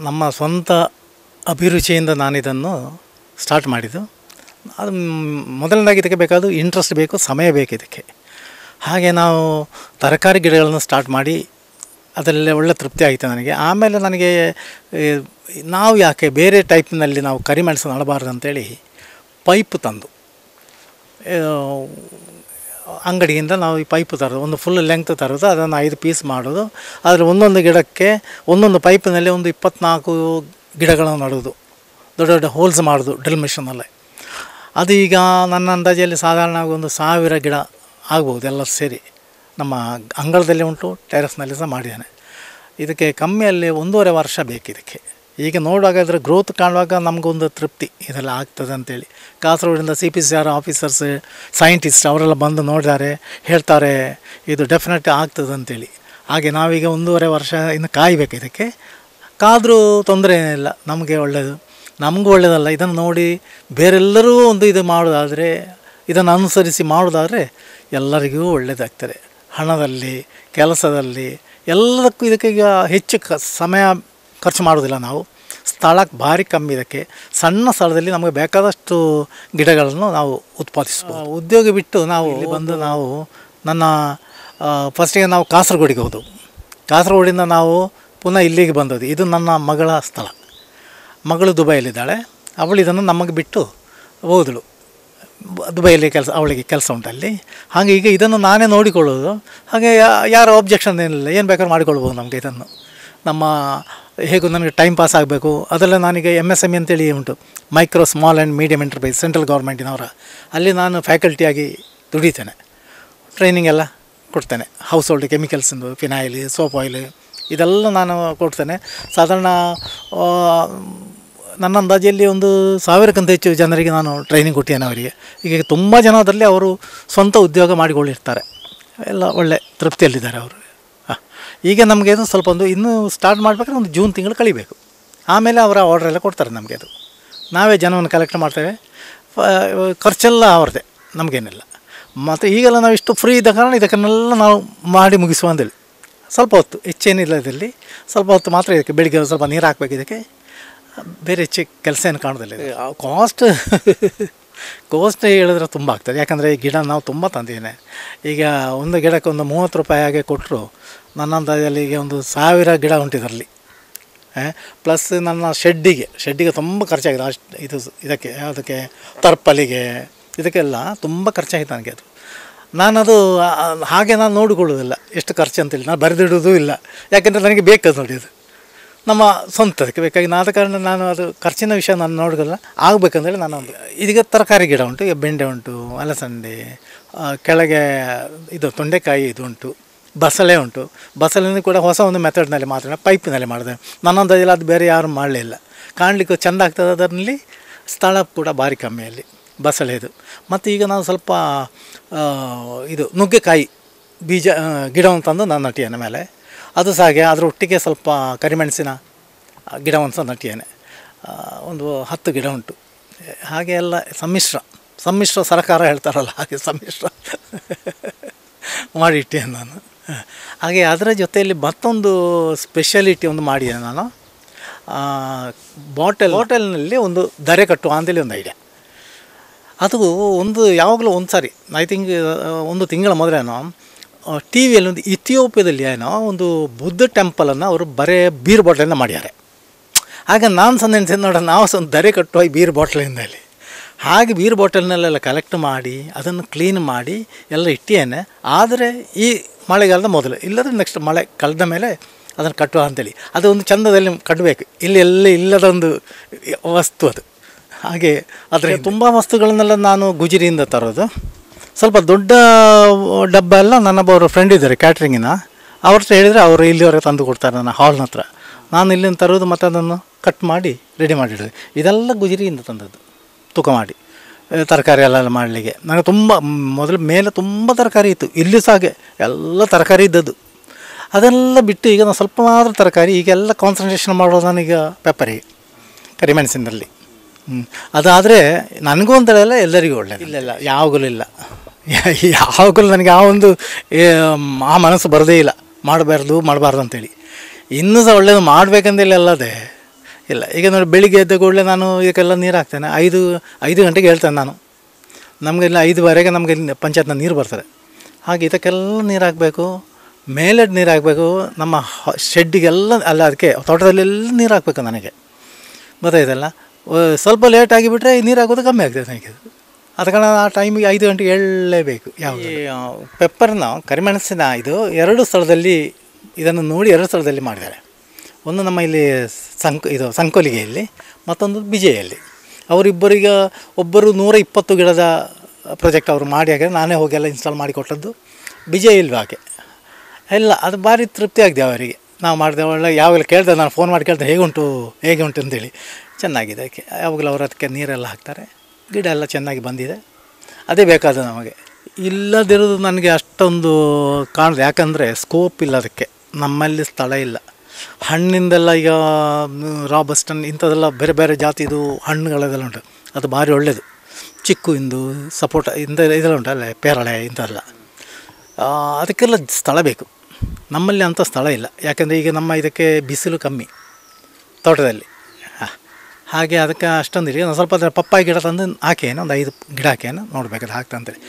ನಮ್ಮ ಸ್ವಂತ ಅಭಿರುಚಿಯಿಂದ ನಾನಿದನ್ನು ಸ್ಟಾರ್ಟ್ ಮಾಡಿದ್ದು. ಅದು ಮೊದಲನೇದಾಗಿ ಇದಕ್ಕೆ ಬೇಕಾದ ಇಂಟ್ರೆಸ್ಟ್ ಬೇಕು, ಸಮಯ ಬೇಕು ಇದಕ್ಕೆ. ಹಾಗೆ ನಾವು ತರಕಾರಿ ಗಿಡಗಳನ್ನು ಸ್ಟಾರ್ಟ್ ಮಾಡಿ ಅದರಲ್ಲೇ ಒಳ್ಳೆ ತೃಪ್ತಿ ಆಯಿತು ನನಗೆ. ಆಮೇಲೆ ನನಗೆ ನಾವು ಯಾಕೆ ಬೇರೆ ಟೈಪ್ನಲ್ಲಿ ನಾವು ಕರಿಮೆಣಸು ನಡಬಾರ್ದು ಅಂತೇಳಿ ಪೈಪ್ ತಂದು ಅಂಗಡಿಯಿಂದ ನಾವು ಈ ಪೈಪ್ ತರೋದು, ಒಂದು ಫುಲ್ ಲೆಂಗ್ತ್ ತರೋದು, ಅದನ್ನು 5 ಪೀಸ್ ಮಾಡೋದು. ಆದರೆ ಒಂದೊಂದು ಗಿಡಕ್ಕೆ ಒಂದೊಂದು ಪೈಪಿನಲ್ಲಿ ಒಂದು 24 ಗಿಡಗಳನ್ನು ನಡೋದು, ದೊಡ್ಡ ದೊಡ್ಡ ಹೋಲ್ಸ್ ಮಾಡೋದು ಡ್ರಿಲ್ ಮಿಷನಲ್ಲೇ. ಅದು ಈಗ ನನ್ನ ಅಂದಾಜಲ್ಲಿ ಸಾಧಾರಣ ಒಂದು 1000 ಗಿಡ ಆಗ್ಬೋದು ಎಲ್ಲರೂ ಸೇರಿ. ನಮ್ಮ ಅಂಗಳದಲ್ಲಿ ಉಂಟು, ಟೆರೆಸ್ನಲ್ಲಿ ಸಹ ಮಾಡಿದ್ದೇನೆ. ಇದಕ್ಕೆ ಕಮ್ಮಿಯಲ್ಲಿ 1.5 ವರ್ಷ ಬೇಕು ಇದಕ್ಕೆ. ಈಗ ನೋಡುವಾಗ ಅದರ ಗ್ರೋತ್ ಕಾಣುವಾಗ ನಮಗೊಂದು ತೃಪ್ತಿ, ಇದೆಲ್ಲ ಆಗ್ತದೆ ಅಂತೇಳಿ. ಕಾಸರಗೋಡಿಂದ CPCR ಆಫೀಸರ್ಸ್, ಸೈಂಟಿಸ್ಟ್ ಅವರೆಲ್ಲ ಬಂದು ನೋಡಿದ್ದಾರೆ, ಹೇಳ್ತಾರೆ ಇದು ಡೆಫಿನೆಟ್ ಆಗ್ತದೆ ಅಂತೇಳಿ. ಹಾಗೆ ನಾವೀಗ 1.5 ವರ್ಷ ಇನ್ನು ಕಾಯಬೇಕು ಇದಕ್ಕೆ. ಕಾದರೂ ತೊಂದರೆ ಏನಿಲ್ಲ, ನಮಗೆ ಒಳ್ಳೆಯದು, ನಮಗೂ ಒಳ್ಳೆಯದಲ್ಲ. ಇದನ್ನು ನೋಡಿ ಬೇರೆಲ್ಲರೂ ಒಂದು ಇದು ಮಾಡೋದಾದರೆ, ಇದನ್ನು ಅನುಸರಿಸಿ ಮಾಡೋದಾದರೆ ಎಲ್ಲರಿಗೂ ಒಳ್ಳೆಯದಾಗ್ತದೆ. ಹಣದಲ್ಲಿ, ಕೆಲಸದಲ್ಲಿ, ಎಲ್ಲದಕ್ಕೂ ಇದಕ್ಕೆ ಈಗ ಹೆಚ್ಚು ಸಮಯ ಖರ್ಚು ಮಾಡೋದಿಲ್ಲ ನಾವು. ಸ್ಥಳಕ್ಕೆ ಭಾರಿ ಕಮ್ಮಿ ಇದಕ್ಕೆ. ಸಣ್ಣ ಸ್ಥಳದಲ್ಲಿ ನಮಗೆ ಬೇಕಾದಷ್ಟು ಗಿಡಗಳನ್ನು ನಾವು ಉತ್ಪಾದಿಸ್ಬೋದು. ಉದ್ಯೋಗ ಬಿಟ್ಟು ನಾವು ಇಲ್ಲಿ ಬಂದು ನಾವು ಫಸ್ಟಿಗೆ ನಾವು ಕಾಸರಗೋಡಿಗೆ ಹೋದವು. ಕಾಸರಗೋಡಿಂದ ನಾವು ಪುನಃ ಇಲ್ಲಿಗೆ ಬಂದದ್ದು. ಇದು ನನ್ನ ಮಗಳ ಸ್ಥಳ. ಮಗಳು ದುಬೈಯಲ್ಲಿದ್ದಾಳೆ. ಅವಳು ಇದನ್ನು ನಮಗೆ ಬಿಟ್ಟು ಹೋದಳು. ದುಬೈಯಲ್ಲಿ ಅವಳಿಗೆ ಕೆಲಸ ಉಂಟಲ್ಲಿ. ಹಾಗೆ ಈಗ ಇದನ್ನು ನಾನೇ ನೋಡಿಕೊಳ್ಳೋದು. ಹಾಗೆ ಯಾರ ಒಬ್ಜೆಕ್ಷನ್ ಏನಿಲ್ಲ, ಏನು ಬೇಕಾದ್ರೂ ಮಾಡಿಕೊಳ್ಬೋದು ನಮಗೆ ಇದನ್ನು. ನಮ್ಮ ಹೇಗೂ ನನಗೆ ಟೈಮ್ ಪಾಸ್ ಆಗಬೇಕು. ಅದೆಲ್ಲ ನಾನೀಗ MSME ಅಂತೇಳಿ ಉಂಟು, micro small and medium enterprise, central ಗೌರ್ಮೆಂಟಿನವರ. ಅಲ್ಲಿ ನಾನು ಫ್ಯಾಕಲ್ಟಿಯಾಗಿ ದುಡಿತೇನೆ. ಟ್ರೈನಿಂಗ್ ಎಲ್ಲ ಕೊಡ್ತೇನೆ. ಹೌಸ್ ಹೋಲ್ಡ್ ಕೆಮಿಕಲ್ಸಿಂದು, ಫಿನಾಯಿಲ್, ಸೋಪ್ ಆಯಿಲ್ ಇದೆಲ್ಲ ನಾನು ಕೊಡ್ತೇನೆ. ಸಾಧಾರಣ ನನ್ನ ಅಂದಾಜಲ್ಲಿ ಒಂದು 1000ಕ್ಕಿಂತ ಹೆಚ್ಚು ಜನರಿಗೆ ನಾನು ಟ್ರೈನಿಂಗ್ ಕೊಟ್ಟಿದ್ದೇನೆ ಅವರಿಗೆ. ಈಗ ತುಂಬ ಜನ ಅದರಲ್ಲಿ ಅವರು ಸ್ವಂತ ಉದ್ಯೋಗ ಮಾಡಿಕೊಂಡಿರ್ತಾರೆ, ಎಲ್ಲ ಒಳ್ಳೆ ತೃಪ್ತಿಯಲ್ಲಿದ್ದಾರೆ ಅವರು. ಈಗ ನಮಗೆ ಅದು ಸ್ವಲ್ಪ ಇನ್ನೂ ಸ್ಟಾರ್ಟ್ ಮಾಡಬೇಕಾದ್ರೆ ಒಂದು ಜೂನ್ ತಿಂಗಳು ಕಳಿಬೇಕು. ಆಮೇಲೆ ಅವರ ಆರ್ಡ್ರ್ ಎಲ್ಲ ಕೊಡ್ತಾರೆ ನಮಗೆ. ಅದು ನಾವೇ ಜನವನ್ನು ಕಲೆಕ್ಟ್ ಮಾಡ್ತೇವೆ, ಖರ್ಚೆಲ್ಲ ಅವ್ರದ್ದೇ, ನಮಗೇನಿಲ್ಲ. ಮತ್ತು ಈಗೆಲ್ಲ ನಾವು ಇಷ್ಟು ಫ್ರೀ ಇದ್ದ ಕಾರಣ ಇದಕ್ಕೆಲ್ಲ ನಾವು ಮಾಡಿ ಮುಗಿಸುವ ಅಂತೇಳಿ. ಸ್ವಲ್ಪ ಹೊತ್ತು, ಹೆಚ್ಚೇನಿಲ್ಲ ಇದರಲ್ಲಿ, ಸ್ವಲ್ಪ ಹೊತ್ತು ಮಾತ್ರ ಇದಕ್ಕೆ. ಬೆಳಿಗ್ಗೆ ಸ್ವಲ್ಪ ನೀರು ಹಾಕಬೇಕು ಇದಕ್ಕೆ, ಬೇರೆ ಹೆಚ್ಚು ಕೆಲಸ ಏನು ಕಾಣೋದಿಲ್ಲ. ಕಾಸ್ಟ್ ಹೇಳಿದ್ರೆ ತುಂಬ ಆಗ್ತದೆ. ಯಾಕಂದರೆ ಈ ಗಿಡ ನಾವು ತುಂಬ ತಂದಿದ್ದೇನೆ. ಈಗ ಒಂದು ಗಿಡಕ್ಕೆ ಒಂದು 30 ರೂಪಾಯಿ ಹಾಗೆ ಕೊಟ್ಟರು ನನ್ನ ಅಂದಾಜಲ್ಲಿ ಈಗ ಒಂದು 1000 ಗಿಡ ಉಂಟು ಇದರಲ್ಲಿ. ಪ್ಲಸ್ ನನ್ನ ಶೆಡ್ಡಿಗೆ ತುಂಬ ಖರ್ಚಾಗಿದೆ. ಇದಕ್ಕೆ ಯಾವುದಕ್ಕೆ ತರ್ಪಲಿಗೆ ಇದಕ್ಕೆಲ್ಲ ತುಂಬ ಖರ್ಚಾಗಿದೆ ನನಗೆ. ಅದು ನಾನದು ಹಾಗೆ ನಾನು ನೋಡಿಕೊಳ್ಳೋದಿಲ್ಲ ಎಷ್ಟು ಖರ್ಚು ಅಂತೇಳಿ ನಾನು ಬರೆದಿಡೋದು ಇಲ್ಲ. ಯಾಕೆಂದರೆ ನನಗೆ ಬೇಕದು ನೋಡಿ, ಅದು ನಮ್ಮ ಸ್ವಂತದಕ್ಕೆ ಬೇಕಾಗಿ. ಆದ ಕಾರಣ ನಾನು ಅದು ಖರ್ಚಿನ ವಿಷಯ ನಾನು ನೋಡೋದಿಲ್ಲ. ಆಗಬೇಕಂದೇಳಿ ನಾನು ಇದೀಗ ತರಕಾರಿ ಗಿಡ ಉಂಟು. ಈಗ ಬೆಂಡೆ ಉಂಟು, ಅಲಸಂಡೆ, ಕೆಳಗೆ ಇದು ತೊಂಡೆಕಾಯಿ ಇದು ಉಂಟು, ಬಸಳೆ ಉಂಟು. ಬಸಳೆನೂ ಕೂಡ ಹೊಸ ಒಂದು ಮೆಥಡ್ನಲ್ಲಿ ಮಾತ್ರ ಪೈಪಿನಲ್ಲಿ ಮಾಡಿದೆ. ನನ್ನೊಂದಲ್ಲಿ ಅದು ಬೇರೆ ಯಾರು ಮಾಡಲಿಲ್ಲ. ಕಾಣಲಿಕ್ಕೆ ಚೆಂದ ಆಗ್ತದೆ. ಅದರಲ್ಲಿ ಸ್ಥಳ ಕೂಡ ಭಾರಿ ಕಮ್ಮಿಯಲ್ಲಿ ಬಸಳೆದು. ಮತ್ತು ಈಗ ನಾನು ಸ್ವಲ್ಪ ಇದು ನುಗ್ಗೆಕಾಯಿ ಬೀಜ ಗಿಡವನ್ನು ತಂದು ನಾನು ನಟಿಯೇನೆ ಮೇಲೆ. ಅದು ಸಹ ಹಾಗೆ ಅದರ ಒಟ್ಟಿಗೆ ಸ್ವಲ್ಪ ಕರಿಮೆಣಸಿನ ಗಿಡವನ್ನು ಸಹ ನಟಿಯೇನೆ. ಒಂದು 10 ಗಿಡ ಉಂಟು. ಹಾಗೆ ಎಲ್ಲ ಸಮ್ಮಿಶ್ರ ಸರಕಾರ ಹೇಳ್ತಾರಲ್ಲ, ಹಾಗೆ ಸಮ್ಮಿಶ್ರ ಮಾಡಿಟ್ಟೆ ನಾನು. ಹಾಗೆ ಅದರ ಜೊತೆಯಲ್ಲಿ ಮತ್ತೊಂದು ಸ್ಪೆಷಾಲಿಟಿ ಒಂದು ಮಾಡಿದೆ ನಾನು. ಬಾಟಲ್ನಲ್ಲಿ ಒಂದು ದರೆ ಕಟ್ಟುವ ಅಂತೇಳಿ ಒಂದು ಐಡಿಯಾ. ಅದು ಯಾವಾಗಲೂ ಒಂದು ಸಾರಿ ಐ ಥಿಂಕ್ 1 ತಿಂಗಳ ಮೊದಲೇನೋ ಟಿ ವಿಯಲ್ಲಿ ಒಂದು ಇಥಿಯೋಪಿಯಾದಲ್ಲಿ ಏನೋ ಒಂದು ಬುದ್ಧ ಟೆಂಪಲನ್ನು ಅವರು ಬರೇ ಬೀರ್ ಬಾಟ್ಲಿಂದ ಮಾಡ್ಯಾರೆ. ಆಗ ನಾನು ಸಹ ನೆನೆಸಿದ್ದು ನೋಡೋಣ, ನಾವು ಸಹ ಒಂದು ದರೆ ಕಟ್ಟುವ ಈ ಬೀರ್ ಬಾಟ್ಲಿಂದಲ್ಲಿ. ಹಾಗೆ ಬೀರ್ ಬಾಟಲ್ನಲ್ಲೆಲ್ಲ ಕಲೆಕ್ಟ್ ಮಾಡಿ ಅದನ್ನು ಕ್ಲೀನ್ ಮಾಡಿ ಎಲ್ಲ ಇಟ್ಟೇನೆ. ಆದರೆ ಈ ಮಳೆಗಾಲದ ಮೊದಲು, ಇಲ್ಲದ್ರೆ ನೆಕ್ಸ್ಟ್ ಮಳೆ ಕಳೆದ ಮೇಲೆ ಅದನ್ನು ಕಟ್ಟುವ ಅಂತೇಳಿ. ಅದು ಒಂದು ಚಂದದಲ್ಲಿ ಕಟ್ಟಬೇಕು. ಇಲ್ಲಿ ಇಲ್ಲದೊಂದು ವಸ್ತು ಅದು. ಹಾಗೆ ಆದರೆ ತುಂಬ ವಸ್ತುಗಳನ್ನೆಲ್ಲ ನಾನು ಗುಜರಿಯಿಂದ ತರೋದು. ಸ್ವಲ್ಪ ದೊಡ್ಡ ಡಬ್ಬ ಎಲ್ಲ ನನ್ನೊಬ್ಬರು ಫ್ರೆಂಡ್ ಇದ್ದಾರೆ ಕ್ಯಾಟ್ರಿಂಗಿನ, ಅವ್ರ ಹತ್ರ ಹೇಳಿದರೆ ಅವರು ಇಲ್ಲಿವರೆಗೆ ತಂದು ಕೊಡ್ತಾರೆ ನನ್ನ ಹಾಲ್ನ ಹತ್ರ. ನಾನು ಇಲ್ಲಿಂದ ತರೋದು ಮತ್ತು ಅದನ್ನು ಕಟ್ ಮಾಡಿ ರೆಡಿ ಮಾಡಿಡೋದು. ಇದೆಲ್ಲ ಗುಜರಿಯಿಂದ ತಂದದ್ದು, ತೂಕ ಮಾಡಿ ತರಕಾರಿ ಎಲ್ಲ ಮಾಡಲಿಕ್ಕೆ. ನನಗೆ ತುಂಬ ಮೊದಲು ಮೇಲೆ ತುಂಬ ತರಕಾರಿ ಇತ್ತು, ಇಲ್ಲಿ ಸಹ ಹಾಗೆ ಎಲ್ಲ ತರಕಾರಿ ಇದ್ದದ್ದು. ಅದೆಲ್ಲ ಬಿಟ್ಟು ಈಗ ನಾನು ಸ್ವಲ್ಪ ಮಾತ್ರ ತರಕಾರಿ, ಈಗೆಲ್ಲ ಕಾನ್ಸಂಟ್ರೇಷನ್ ಮಾಡೋದು ನಾನೀಗ ಪೆಪ್ಪರಿಗೆ, ಕರಿಮೆಣಸಿನಲ್ಲಿ. ಅದಾದರೆ ನನಗೂ ಅಂತೇಳಲ್ಲ, ಎಲ್ಲರಿಗೂ ಒಳ್ಳೆಯದು. ಇಲ್ಲ ಯಾವಾಗಲೂ ಇಲ್ಲ, ಯಾವಾಗಲೂ ನನಗೆ ಆ ಮನಸ್ಸು ಬರೋದೇ ಇಲ್ಲ ಮಾಡಬಾರ್ದು ಅಂತೇಳಿ. ಇನ್ನೂ ಸಹ ಒಳ್ಳೆಯದು ಮಾಡಬೇಕಂತೇಳಿ ಅಲ್ಲದೆ ಇಲ್ಲ. ಈಗ ನೋಡಿ ಬೆಳಿಗ್ಗೆ ಎದ್ದ ಕೂಡಲೇ ನಾನು ಇದಕ್ಕೆಲ್ಲ ನೀರು ಹಾಕ್ತೇನೆ. 5 ಗಂಟೆಗೆ ಹೇಳ್ತೇನೆ ನಾನು. ನಮಗೆಲ್ಲ 5ವರೆಗೆ ನಮಗೆ ಪಂಚಾಯತ್ನ ನೀರು ಬರ್ತದೆ. ಹಾಗೆ ಇದಕ್ಕೆಲ್ಲ ನೀರು ಹಾಕಬೇಕು, ಮೇಲೆ ನೀರು ಹಾಕಬೇಕು, ನಮ್ಮ ಶೆಡ್ಡಿಗೆಲ್ಲ ಅಲ್ಲ, ಅದಕ್ಕೆ ತೋಟದಲ್ಲೆಲ್ಲ ನೀರು ಹಾಕಬೇಕು ನನಗೆ. ಗೊತ್ತಾಯ್ತಲ್ಲ. ಸ್ವಲ್ಪ ಲೇಟ್ ಆಗಿಬಿಟ್ರೆ ನೀರು ಹಾಕೋದು ಕಮ್ಮಿ ಆಗ್ತದೆ ನನಗೆ. ಅದ ಕಾರಣ ಆ ಟೈಮಿಗೆ 5 ಗಂಟೆಗೆ ಹೇಳಲೇಬೇಕು. ಯಾವ ಪೆಪ್ಪರ್ನ ಕರಿಮೆಣಸಿನ ಇದು 2 ಸ್ಥಳದಲ್ಲಿ ಇದನ್ನು ನೋಡಿ 2 ಸ್ಥಳದಲ್ಲಿ ಮಾಡಿದ್ದಾರೆ. ಒಂದು ನಮ್ಮ ಇಲ್ಲಿ ಸಂಕೋಲಿಗೆಯಲ್ಲಿ, ಮತ್ತೊಂದು ಬಿಜೆಯಲ್ಲಿ. ಅವರಿಬ್ಬರಿಗೆ ಒಬ್ಬರು 120 ಗಿಡದ ಪ್ರಾಜೆಕ್ಟ್ ಅವರು ಮಾಡಿ ಹಾಗೆ ನಾನೇ ಹೋಗಿ ಎಲ್ಲ ಇನ್ಸ್ಟಾಲ್ ಮಾಡಿ ಕೊಟ್ಟದ್ದು. ಬಿಜೆ ಇಲ್ವ ಹಾಗೆ ಎಲ್ಲ ಅದು ಭಾರಿ ತೃಪ್ತಿ ಆಗಿದೆ ಅವರಿಗೆ. ನಾವು ಮಾಡಿದೆ ಒಳ್ಳೆ ಯಾವಾಗಲೂ ಕೇಳ್ದೆ, ನಾನು ಫೋನ್ ಮಾಡಿ ಕೇಳ್ದೆ ಹೇಗೆ ಉಂಟು ಅಂತೇಳಿ. ಚೆನ್ನಾಗಿದೆ. ಅದಕ್ಕೆ ಯಾವಾಗಲೂ ಅವರು ಅದಕ್ಕೆ ನೀರೆಲ್ಲ ಹಾಕ್ತಾರೆ. ಗಿಡ ಎಲ್ಲ ಚೆನ್ನಾಗಿ ಬಂದಿದೆ. ಅದೇ ಬೇಕಾದ ನಮಗೆ. ಇಲ್ಲದಿರೋದು ನನಗೆ ಅಷ್ಟೊಂದು ಕಾಣದು, ಯಾಕಂದರೆ ಸ್ಕೋಪ್ ಇಲ್ಲ ಅದಕ್ಕೆ. ನಮ್ಮಲ್ಲಿ ಸ್ಥಳ ಇಲ್ಲ. ಹಣ್ಣಿಂದೆಲ್ಲ ಈಗ ರಾಬಸ್ಟನ್ ಇಂಥದ್ದೆಲ್ಲ ಬೇರೆ ಬೇರೆ ಜಾತಿದು ಹಣ್ಣುಗಳೆಲ್ಲ ಉಂಟು. ಅದು ಭಾರಿ ಒಳ್ಳೆಯದು. ಚಿಕ್ಕು ಇಂದು ಸಪೋಟ ಇದೆಲ್ಲ ಉಂಟಲ್ಲ, ಪೇರಳೆ ಇಂಥಲ್ಲ. ಅದಕ್ಕೆಲ್ಲ ಸ್ಥಳ ಬೇಕು. ನಮ್ಮಲ್ಲಿ ಅಂಥ ಸ್ಥಳ ಇಲ್ಲ. ಯಾಕೆಂದರೆ ಈಗ ನಮ್ಮ ಇದಕ್ಕೆ ಬಿಸಿಲು ಕಮ್ಮಿ ತೋಟದಲ್ಲಿ. ಹಾಗೆ ಅದಕ್ಕೆ ಅಷ್ಟೊಂದು ಈಗ ಸ್ವಲ್ಪ ಪಪ್ಪಾಯಿ ಗಿಡ ತಂದು ಹಾಕೇನು, ಒಂದು 5 ಗಿಡ ಹಾಕೇನು ನೋಡಬೇಕದು ಹಾಕ್ತಂತೇಳಿ.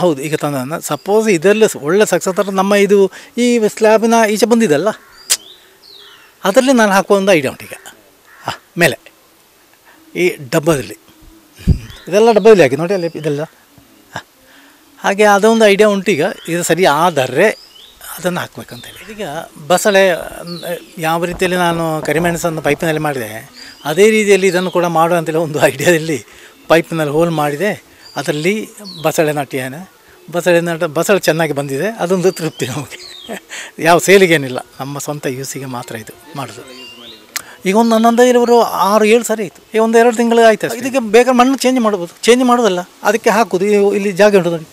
ಹೌದು, ಈಗ ತಂದ ಸಪೋಸ್ ಇದರಲ್ಲಿ ಒಳ್ಳೆ ಸಕ್ಸಸ್ ಆದರೆ ನಮ್ಮ ಇದು ಈ ಸ್ಲ್ಯಾಬಿನ ಈಚೆ ಬಂದಿದ್ದಲ್ಲ, ಅದರಲ್ಲಿ ನಾನು ಹಾಕುವ ಒಂದು ಐಡಿಯಾ ಉಂಟು ಈಗ. ಮೇಲೆ ಈ ಡಬ್ಬದಲ್ಲಿ ಇದೆಲ್ಲ ಡಬ್ಬದಲ್ಲಿ ಹಾಕಿ ನೋಡಿ ಅಲ್ಲಿ ಇದೆಲ್ಲ. ಹಾಗೆ ಅದೊಂದು ಐಡಿಯಾ ಉಂಟು ಈಗ. ಇದು ಸರಿ ಆದರೆ ಅದನ್ನು ಹಾಕಬೇಕಂತೇಳಿ. ಈಗ ಬಸಳೆ ಯಾವ ರೀತಿಯಲ್ಲಿ ನಾನು ಕರಿಮೆಣಸನ್ನು ಪೈಪಿನಲ್ಲಿ ಮಾಡಿದೆ, ಅದೇ ರೀತಿಯಲ್ಲಿ ಇದನ್ನು ಕೂಡ ಮಾಡುವ ಅಂತೇಳಿ ಒಂದು ಐಡಿಯಾದಲ್ಲಿ ಪೈಪಿನಲ್ಲಿ ಹೋಲ್ ಮಾಡಿದೆ. ಅದರಲ್ಲಿ ಬಸಳೆ ನಟ್ಟಿಯಾನೆ. ಬಸಳೆ ಚೆನ್ನಾಗಿ ಬಂದಿದೆ. ಅದೊಂದು ತೃಪ್ತಿ ನಮಗೆ. ಯಾವ ಸೇಲಿಗೇನಿಲ್ಲ, ನಮ್ಮ ಸ್ವಂತ ಯೂಸಿಗೆ ಮಾತ್ರ ಇದು ಮಾಡೋದು. ಈಗ ಒಂದು ನನ್ನೊಂದು ಇವರು 6-7 ಸರಿ ಆಯಿತು. ಈಗ 1-2 ತಿಂಗಳು ಆಯ್ತು. ಇದಕ್ಕೆ ಬೇಕಾದ್ರೆ ಮಣ್ಣು ಚೇಂಜ್ ಮಾಡೋದಲ್ಲ, ಅದಕ್ಕೆ ಹಾಕೋದು. ಇಲ್ಲಿ ಜಾಗ ಉಂಟು ನೋಡಿ,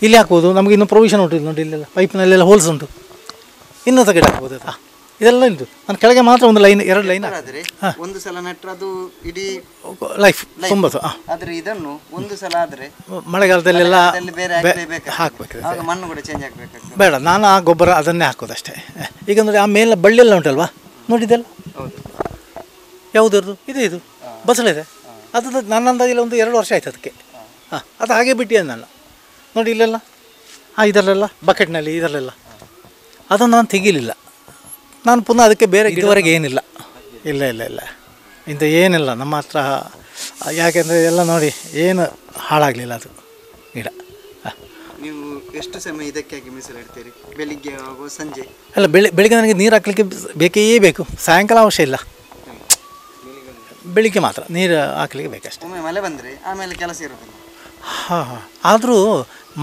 ಇಲ್ಲಿ ಹಾಕ್ಬೋದು. ನಮಗೆ ಇನ್ನೂ ಪ್ರೊವಿಷನ್ ಉಂಟು. ಇಲ್ಲಿ ನೋಡಿ, ಇಲ್ಲೆಲ್ಲ ಪೈಪಿನಲ್ಲೆಲ್ಲ ಹೋಲ್ಸ್ ಉಂಟು. ಇನ್ನೂ ಗಿಡ ಹಾಕ್ಬೋದು. ಇದೆಲ್ಲ ಉಂಟು. ನಾನು ಕೆಳಗೆ ಮಾತ್ರ ಒಂದು ಲೈನ್ 2 ಲೈನ್ ಆದರೆ ಒಂದು ಸಲ ನೆಟ್ಟರೆ ಅದು ಇಡೀ ಲೈಫ್ ತುಂಬ. ಆದರೆ ಇದನ್ನು ಒಂದು ಸಲ ಆದರೆ ಮಳೆಗಾಲದಲ್ಲೆಲ್ಲ ಹಾಕಬೇಕು, ಮಣ್ಣು ಕೂಡ ಚೇಂಜ್ ಆಗಬೇಕು. ಬೇಡ, ನಾನು ಆ ಗೊಬ್ಬರ ಅದನ್ನೇ ಹಾಕೋದಷ್ಟೇ. ಈಗ ನೋಡಿ ಆ ಮೇಲೆ ಬಳ್ಳಿಯೆಲ್ಲ ಉಂಟಲ್ವಾ, ನೋಡಿದ್ದೆಲ್ಲ ಯಾವುದರದು ಇದು ಬಸಳೆ ಇದೆ. ಅದು ನನ್ನ ಅಂದಾಜಿಲ್ಲ ಒಂದು 2 ವರ್ಷ ಆಯ್ತು ಅದಕ್ಕೆ. ಅದು ಹಾಗೆ ಬಿಟ್ಟಿದ್ದೆ ನಾನು. ನೋಡಿ ಇಲ್ಲೆಲ್ಲ ಇದರಲ್ಲೆಲ್ಲ ಬಕೆಟ್ನಲ್ಲಿ ಇದರಲ್ಲೆಲ್ಲ ಅದನ್ನು ನಾನು ತೆಗೀಲಿಲ್ಲ. ನಾನು ಪುನಃ ಅದಕ್ಕೆ ಬೇರೆ ಇದುವರೆಗೆ ಏನಿಲ್ಲ. ಇಲ್ಲ ಇಂಥ ಏನಿಲ್ಲ ನಮ್ಮ ಹತ್ರ. ಯಾಕೆಂದರೆ ಎಲ್ಲ ನೋಡಿ ಏನು ಹಾಳಾಗಲಿಲ್ಲ ಅದು ಗಿಡ. ನೀವು ಎಷ್ಟು ಸಮಯ ಇದಕ್ಕಾಗಿ ಮೀಸಲಿಡ್ತೀರಿ? ಬೆಳಿಗ್ಗೆ ಹಾಗೂ ಸಂಜೆ? ಅಲ್ಲ, ಬೆಳಿಗ್ಗೆ ನನಗೆ ನೀರು ಹಾಕಲಿಕ್ಕೆ ಬೇಕೇ ಬೇಕು. ಸಾಯಂಕಾಲ ಅವಶ್ಯ ಇಲ್ಲ, ಬೆಳಿಗ್ಗೆ ಮಾತ್ರ ನೀರು ಹಾಕಲಿಕ್ಕೆ ಬೇಕಷ್ಟೆ. ಒಮ್ಮೆ ಮಳೆ ಬಂದರೆ ಆಮೇಲೆ ಕೆಲಸ ಇರೋದಿಲ್ಲ. ಆದರೂ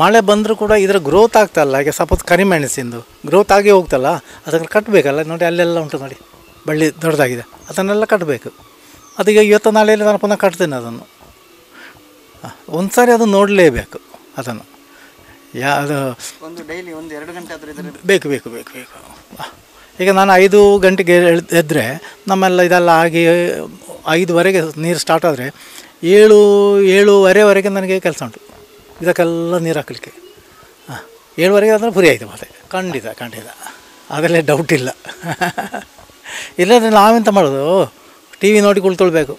ಮಳೆ ಬಂದರೂ ಕೂಡ ಇದರ ಗ್ರೋತ್ ಆಗ್ತಲ್ಲ. ಈಗ ಸಪೋಸ್ ಕರಿಮೆಣಸಿಂದು ಗ್ರೋತ್ ಆಗಿ ಹೋಗ್ತಲ್ಲ, ಅದನ್ನು ಕಟ್ಟಬೇಕಲ್ಲ. ನೋಡಿ ಅಲ್ಲೆಲ್ಲ ಉಂಟು ನೋಡಿ, ಬಳ್ಳಿ ದೊಡ್ಡದಾಗಿದೆ. ಅದನ್ನೆಲ್ಲ ಕಟ್ಟಬೇಕು. ಅದೀಗ ಇವತ್ತು ನಾಳೆಯಲ್ಲಿ ನಾನು ಪುನಃ ಕಟ್ತೇನೆ ಅದನ್ನು. ಒಂದು ಸಾರಿ ಅದು ನೋಡಲೇಬೇಕು ಅದನ್ನು. ಅದು ಒಂದು ಡೈಲಿ 1-2 ಗಂಟೆ ಆದರೂ ಬೇಕು. ಈಗ ನಾನು 5 ಗಂಟೆಗೆ ಎದ್ದರೆ ನಮ್ಮೆಲ್ಲ ಇದೆಲ್ಲ ಆಗಿ 5ವರೆಗೆ ನೀರು ಸ್ಟಾರ್ಟ್ ಆದರೆ 7-7:30ವರೆಗೆ ನನಗೆ ಕೆಲಸ ಉಂಟು. ಇದಕ್ಕೆಲ್ಲ ನೀರು ಹಾಕಲಿಕ್ಕೆ 7ವರೆಗೆ ಅಂದರೆ ಪುರಿ ಆಯಿತು ಮತ್ತೆ. ಖಂಡಿತ ಅದರಲ್ಲೇ ಡೌಟ್ ಇಲ್ಲ. ಇಲ್ಲದ್ರೆ ನಾವೆಂತ ಮಾಡೋದು, ಟಿ ವಿ ನೋಡಿ ಕುಳ್ಕೊಳ್ಬೇಕು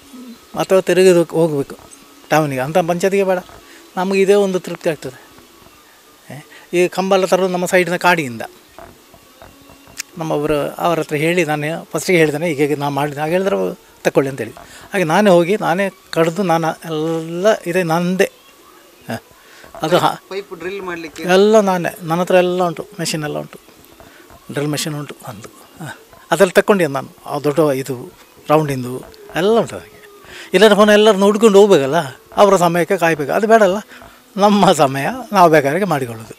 ಅಥವಾ ತಿರುಗಿ ಹೋಗಬೇಕು ಟೌನಿಗೆ. ಅಂಥ ಪಂಚಾಯತಿಗೆ ಬೇಡ, ನಮಗೆ ಇದೇ ಒಂದು ತೃಪ್ತಿ ಆಗ್ತದೆ. ಈ ಕಂಬ ಎಲ್ಲ ತರೋದು ನಮ್ಮ ಸೈಡಿನ ಕಾಡಿಯಿಂದ. ನಮ್ಮೊಬ್ಬರು ಅವ್ರ ಹತ್ರ ಹೇಳಿ ನಾನು ಫಸ್ಟಿಗೆ ಹೇಳಿದ್ದೇನೆ, ಈಗ ನಾನು ಮಾಡಿದೆ. ಹಾಗೆ ಹೇಳಿದ್ರೆ ತಗೊಳ್ಳಿ ಅಂತೇಳಿ. ಹಾಗೆ ನಾನೇ ಹೋಗಿ ನಾನೇ ಕಡ್ದು ನಾನು ಎಲ್ಲ ಇದೆ ನನ್ನದೇ. ಅದು ಪೈಪ್ ಡ್ರಿಲ್ ಮಾಡಲಿಕ್ಕೆ ಎಲ್ಲ ನಾನೇ. ನನ್ನ ಹತ್ರ ಎಲ್ಲ ಉಂಟು, ಮೆಷಿನ್ ಎಲ್ಲ ಉಂಟು. ಡ್ರಿಲ್ ಮೆಷಿನ್ ಉಂಟು ನಂದು. ಅದರಲ್ಲಿ ತಗೊಂಡು ನಾನು ಆ ದೊಡ್ಡ ಇದು ರೌಂಡಿಂದು ಎಲ್ಲ ಉಂಟು. ಹಾಗೆ ಇಲ್ಲಾಂದ್ರೆ ಫೋನ್ ಎಲ್ಲರೂ ನೋಡ್ಕೊಂಡು ಹೋಗ್ಬೇಕಲ್ಲ, ಅವರ ಸಮಯಕ್ಕೆ ಕಾಯಬೇಕು. ಅದು ಬೇಡಲ್ಲ, ನಮ್ಮ ಸಮಯ ನಾವು ಬೇಕಾದ್ರೆ ಮಾಡಿಕೊಳ್ಳೋದು.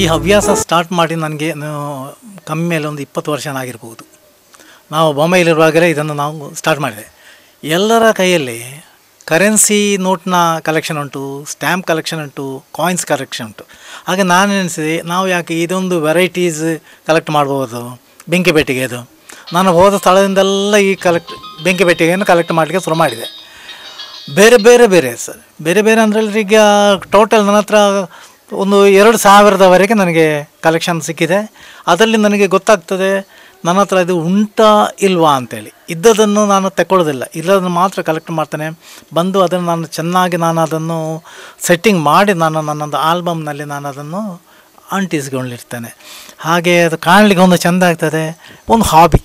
ಈ ಹವ್ಯಾಸ ಸ್ಟಾರ್ಟ್ ಮಾಡಿ ನನಗೆ ಕಮ್ಮಿ ಮೇಲೆ ಒಂದು 20 ವರ್ಷನಾಗಿರ್ಬೋದು. ನಾವು ಬಾಂಬೆಯಲ್ಲಿರುವಾಗಲೇ ಇದನ್ನು ನಾವು ಸ್ಟಾರ್ಟ್ ಮಾಡಿದೆ. ಎಲ್ಲರ ಕೈಯಲ್ಲಿ ಕರೆನ್ಸಿ ನೋಟ್ನ ಕಲೆಕ್ಷನ್ ಉಂಟು, ಸ್ಟ್ಯಾಂಪ್ ಕಲೆಕ್ಷನ್ ಉಂಟು, ಕಾಯಿನ್ಸ್ ಕಲೆಕ್ಷನ್ ಉಂಟು. ಹಾಗೆ ನಾನು ಎನಿಸಿದೆ, ನಾವು ಯಾಕೆ ಇದೊಂದು ವೆರೈಟೀಸ್ ಕಲೆಕ್ಟ್ ಮಾಡ್ಬೋದು ಬೆಂಕಿ ಪೆಟ್ಟಿಗೆ. ಅದು ನಾನು ಹೋದ ಸ್ಥಳದಿಂದೆಲ್ಲ ಈ ಬೆಂಕಿ ಪೆಟ್ಟಿಗೆಯನ್ನು ಕಲೆಕ್ಟ್ ಮಾಡಲಿಕ್ಕೆ ಶುರು ಮಾಡಿದೆ. ಬೇರೆ ಬೇರೆ ಬೇರೆ ಸರ್, ಬೇರೆ ಬೇರೆ ಅಂದರೆ ಈಗ ಟೋಟಲ್ ನನ್ನ ಹತ್ರ ಒಂದು 2000ವರೆಗೆ ನನಗೆ ಕಲೆಕ್ಷನ್ ಸಿಕ್ಕಿದೆ. ಅದರಲ್ಲಿ ನನಗೆ ಗೊತ್ತಾಗ್ತದೆ ನನ್ನ ಹತ್ರ ಇದು ಉಂಟಾ ಇಲ್ವಾ ಅಂತೇಳಿ. ಇದ್ದದನ್ನು ನಾನು ತಗೊಳ್ಳೋದಿಲ್ಲ, ಇಲ್ಲದನ್ನು ಮಾತ್ರ ಕಲೆಕ್ಟ್ ಮಾಡ್ತೇನೆ. ಬಂದು ಅದನ್ನು ನಾನು ಚೆನ್ನಾಗಿ ಅದನ್ನು ಸೆಟ್ಟಿಂಗ್ ಮಾಡಿ ನನ್ನೊಂದು ಆಲ್ಬಮ್ನಲ್ಲಿ ನಾನು ಅದನ್ನು ಅಂಟಿಸ್ಕೊಂಡಿರ್ತೇನೆ. ಹಾಗೆ ಅದು ಕಾಣಲಿಕ್ಕೆ ಒಂದು ಚೆಂದ ಆಗ್ತದೆ, ಒಂದು ಹಾಬಿ.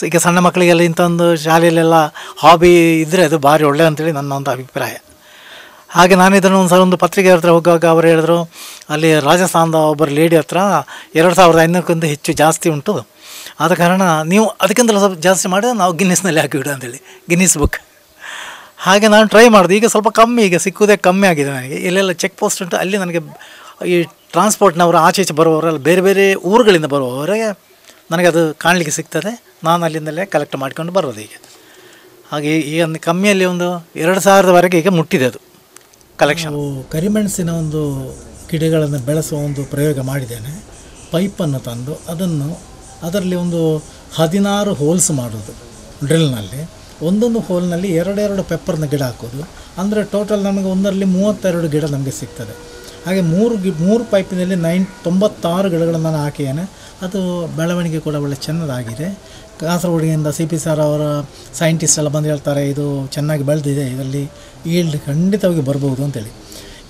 ಈಗ ಸಣ್ಣ ಮಕ್ಕಳಿಗೆಲ್ಲ ಇಂಥ ಒಂದು ಶಾಲೆಯಲ್ಲೆಲ್ಲ ಹಾಬಿ ಇದ್ದರೆ ಅದು ಭಾರಿ ಒಳ್ಳೆ ಅಂತೇಳಿ ನನ್ನ ಒಂದು ಅಭಿಪ್ರಾಯ. ಹಾಗೆ ನಾನು ಇದನ್ನು ಒಂದು ಸಲ ಒಂದು ಪತ್ರಿಕೆ ಹತ್ರ ಹೋಗುವಾಗ ಅವರು ಹೇಳಿದ್ರು, ಅಲ್ಲಿ ರಾಜಸ್ಥಾನದ ಒಬ್ಬರು ಲೇಡಿ ಹತ್ರ 2500ಕ್ಕಿಂತ ಹೆಚ್ಚು ಜಾಸ್ತಿ ಉಂಟು, ಆದ ಕಾರಣ ನೀವು ಅದಕ್ಕಿಂತಲೂ ಸ್ವಲ್ಪ ಜಾಸ್ತಿ ಮಾಡಿ ನಾವು ಗಿನ್ನಿಸ್ನಲ್ಲಿ ಹಾಕಿಬಿಡು ಅಂತೇಳಿ, ಗಿನ್ನಿಸ್ ಬುಕ್. ಹಾಗೆ ನಾನು ಟ್ರೈ ಮಾಡಿದೆ. ಈಗ ಸ್ವಲ್ಪ ಕಮ್ಮಿ, ಈಗ ಸಿಕ್ಕುವುದೇ ಕಮ್ಮಿ ಆಗಿದೆ ನನಗೆ. ಎಲ್ಲೆಲ್ಲ ಚೆಕ್ ಪೋಸ್ಟ್ ಉಂಟು ಅಲ್ಲಿ ನನಗೆ ಈ ಟ್ರಾನ್ಸ್ಪೋರ್ಟ್ನವರು ಆಚೆ ಈಚೆ ಬರುವವರೆಲ್ಲ ಬೇರೆ ಬೇರೆ ಊರುಗಳಿಂದ ಬರುವವರೆಗೆ ನನಗೆ ಅದು ಕಾಣಲಿಕ್ಕೆ ಸಿಗ್ತದೆ. ನಾನು ಅಲ್ಲಿಂದಲೇ ಕಲೆಕ್ಟ್ ಮಾಡಿಕೊಂಡು ಬರೋದು ಈಗ. ಹಾಗೆ ಈಗ ಕಮ್ಮಿಯಲ್ಲಿ ಒಂದು 2000ವರೆಗೆ ಈಗ ಮುಟ್ಟಿದೆ ಅದು ಕಲೆಕ್ಷನ್. ಕರಿಮೆಣಸಿನ ಒಂದು ಗಿಡಗಳನ್ನು ಬೆಳೆಸುವ ಒಂದು ಪ್ರಯೋಗ ಮಾಡಿದ್ದೇನೆ. ಪೈಪನ್ನು ತಂದು ಅದರಲ್ಲಿ ಒಂದು 16 ಹೋಲ್ಸ್ ಮಾಡೋದು ಡ್ರಿಲ್ನಲ್ಲಿ. ಒಂದೊಂದು ಹೋಲ್ನಲ್ಲಿ 2 ಪೆಪ್ಪರ್ನ ಗಿಡ ಹಾಕೋದು. ಅಂದರೆ ಟೋಟಲ್ ನಮಗೆ ಒಂದರಲ್ಲಿ 32 ಗಿಡ ನಮಗೆ ಸಿಗ್ತದೆ. ಹಾಗೆ 3 ಪೈಪಿನಲ್ಲಿ 96 ಗಿಡಗಳನ್ನು ನಾನು ಹಾಕಿದ್ದೇನೆ. ಅದು ಬೆಳವಣಿಗೆ ಕೂಡ ಒಳ್ಳೆ ಚೆನ್ನದಾಗಿದೆ. ಕಾಸರಗೋಡಿನಿಂದ CP ಸರ್ ಅವರ ಸೈಂಟಿಸ್ಟ್ ಎಲ್ಲ ಬಂದು ಹೇಳ್ತಾರೆ, ಇದು ಚೆನ್ನಾಗಿ ಬೆಳೆದಿದೆ, ಇದರಲ್ಲಿ ಈಲ್ಡ್ ಖಂಡಿತವಾಗಿ ಬರ್ಬೋದು ಅಂತೇಳಿ.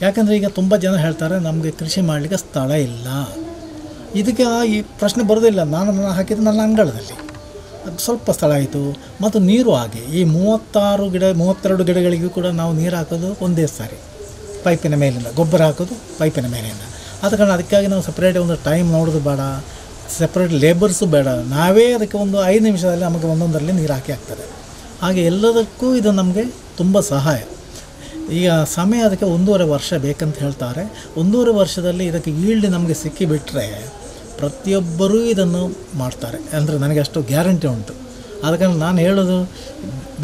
ಯಾಕಂದರೆ ಈಗ ತುಂಬ ಜನ ಹೇಳ್ತಾರೆ ನಮಗೆ ಕೃಷಿ ಮಾಡಲಿಕ್ಕೆ ಸ್ಥಳ ಇಲ್ಲ. ಇದಕ್ಕೆ ಈ ಪ್ರಶ್ನೆ ಬರೋದಿಲ್ಲ. ನಾನು ಹಾಕಿದ್ದು ನನ್ನ ಅಂಗಳದಲ್ಲಿ, ಅದು ಸ್ವಲ್ಪ ಸ್ಥಳ ಆಯಿತು. ಮತ್ತು ನೀರು ಹಾಗೆ ಈ 32 ಗಿಡಗಳಿಗೂ ಕೂಡ ನಾವು ನೀರು ಹಾಕೋದು ಒಂದೇ ಸಾರಿ ಪೈಪಿನ ಮೇಲಿಂದ, ಗೊಬ್ಬರ ಹಾಕೋದು ಪೈಪಿನ ಮೇಲಿಂದ. ಆದ ಕಾರಣ ಅದಕ್ಕಾಗಿ ನಾವು ಸಪ್ರೇಟ್ ಒಂದು ಟೈಮ್ ನೋಡೋದು ಬೇಡ, ಸಪ್ರೇಟ್ ಲೇಬರ್ಸು ಬೇಡ. ನಾವೇ ಅದಕ್ಕೆ ಒಂದು 5 ನಿಮಿಷದಲ್ಲಿ ನಮಗೆ ಒಂದೊಂದರಲ್ಲಿ ನೀರು ಹಾಕ್ತದೆ. ಹಾಗೆ ಎಲ್ಲದಕ್ಕೂ ಇದು ನಮಗೆ ತುಂಬ ಸಹಾಯ. ಈಗ ಸಮಯ ಅದಕ್ಕೆ 1.5 ವರ್ಷ ಬೇಕಂತ ಹೇಳ್ತಾರೆ. 1.5 ವರ್ಷದಲ್ಲಿ ಇದಕ್ಕೆ ಈಲ್ಡ್ ನಮಗೆ ಸಿಕ್ಕಿಬಿಟ್ರೆ ಪ್ರತಿಯೊಬ್ಬರೂ ಇದನ್ನು ಮಾಡ್ತಾರೆ ಅಂದರೆ ನನಗೆ ಅಷ್ಟು ಗ್ಯಾರಂಟಿ ಉಂಟು. ಆದ ಕಾರಣ ನಾನು ಹೇಳೋದು,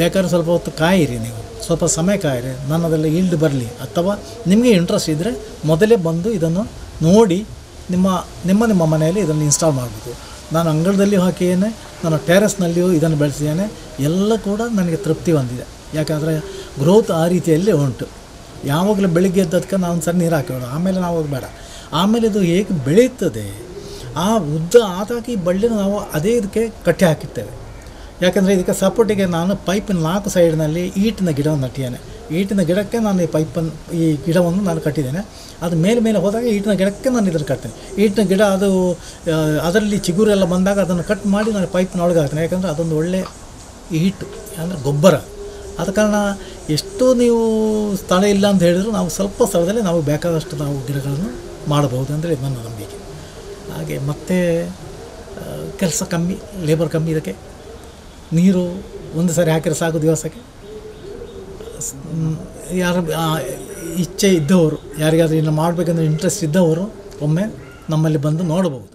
ಬೇಕಾದ್ರೆ ಸ್ವಲ್ಪ ಹೊತ್ತು ಕಾಯಿರಿ, ನೀವು ಸ್ವಲ್ಪ ಸಮಯ ಕಾಯಿರಿ, ನನ್ನದೆಲ್ಲ ಈಲ್ಡ್ ಬರಲಿ. ಅಥವಾ ನಿಮಗೆ ಇಂಟ್ರೆಸ್ಟ್ ಇದ್ದರೆ ಮೊದಲೇ ಬಂದು ಇದನ್ನು ನೋಡಿ ನಿಮ್ಮ ಮನೆಯಲ್ಲಿ ಇದನ್ನು ಇನ್ಸ್ಟಾಲ್ ಮಾಡಬೇಕು. ನಾನು ಅಂಗಳದಲ್ಲಿಯೂ ಹಾಕಿದ್ದೇನೆ, ನಾನು ಟೆರೆಸ್ನಲ್ಲಿಯೂ ಇದನ್ನು ಬೆಳೆಸಿದ್ದೇನೆ. ಎಲ್ಲ ಕೂಡ ನನಗೆ ತೃಪ್ತಿ ಹೊಂದಿದೆ. ಯಾಕಂದರೆ ಗ್ರೋತ್ ಆ ರೀತಿಯಲ್ಲಿ ಉಂಟು. ಯಾವಾಗಲೂ ಬೆಳಿಗ್ಗೆ ಎದ್ದದಕ್ಕೆ ನಾವು ಒಂದು ಸರಿ ನೀರು ಹಾಕೋಣ, ಆಮೇಲೆ ನಾವು ಅದು ಬೇಡ. ಆಮೇಲೆ ಇದು ಹೇಗೆ ಬೆಳೆಯುತ್ತದೆ, ಆ ಉದ್ದ ಆದಾಗಿ ಬಳ್ಳಿನ ನಾವು ಅದೇ ಇದಕ್ಕೆ ಕಟ್ಟಿ ಹಾಕಿರ್ತೇವೆ. ಯಾಕಂದರೆ ಇದಕ್ಕೆ ಸಪೋರ್ಟಿಗೆ ನಾನು ಪೈಪಿನ 4 ಸೈಡ್ನಲ್ಲಿ ಈಟಿನ ಗಿಡವನ್ನು ನಟ್ಟಿದ್ದೇನೆ. ಈಟಿನ ಗಿಡಕ್ಕೆ ನಾನು ಈ ಗಿಡವನ್ನು ನಾನು ಕಟ್ಟಿದ್ದೇನೆ. ಅದು ಮೇಲೆ ಹೋದಾಗ ಈಟಿನ ಗಿಡಕ್ಕೆ ನಾನು ಇದನ್ನು ಕಟ್ತೇನೆ. ಈಟಿನ ಗಿಡ ಅದು ಅದರಲ್ಲಿ ಚಿಗುರೆಲ್ಲ ಬಂದಾಗ ಅದನ್ನು ಕಟ್ ಮಾಡಿ ನಾನು ಪೈಪಿನೊಳಗೆ ಹಾಕ್ತೇನೆ. ಯಾಕಂದರೆ ಅದೊಂದು ಒಳ್ಳೆ ಈಟು ಅಂದರೆ ಗೊಬ್ಬರ. ಆದ ಕಾರಣ ಎಷ್ಟೋ ನೀವು ಸ್ಥಳ ಇಲ್ಲ ಅಂತ ಹೇಳಿದ್ರು ನಾವು ಸ್ವಲ್ಪ ಸ್ಥಳದಲ್ಲಿ ನಾವು ಬೇಕಾದಷ್ಟು ನಾವು ಗಿಡಗಳನ್ನು ಮಾಡಬಹುದು ಅಂದರೆ ನನ್ನ ನಂಬಿಕೆ. ಹಾಗೆ ಮತ್ತು ಕೆಲಸ ಕಮ್ಮಿ, ಲೇಬರ್ ಕಮ್ಮಿ. ಇದಕ್ಕೆ ನೀರು ಒಂದು ಸಾರಿ ಹಾಕಿದ್ರೆ ಸಾಕು ದಿವಸಕ್ಕೆ. ಯಾರು ಇಚ್ಛೆ ಇದ್ದವರು, ಯಾರಿಗಾದರೂ ಇನ್ನು ಮಾಡಬೇಕಂದ್ರೆ ಇಂಟ್ರೆಸ್ಟ್ ಇದ್ದವರು ಒಮ್ಮೆ ನಮ್ಮಲ್ಲಿ ಬಂದು ನೋಡಬಹುದು.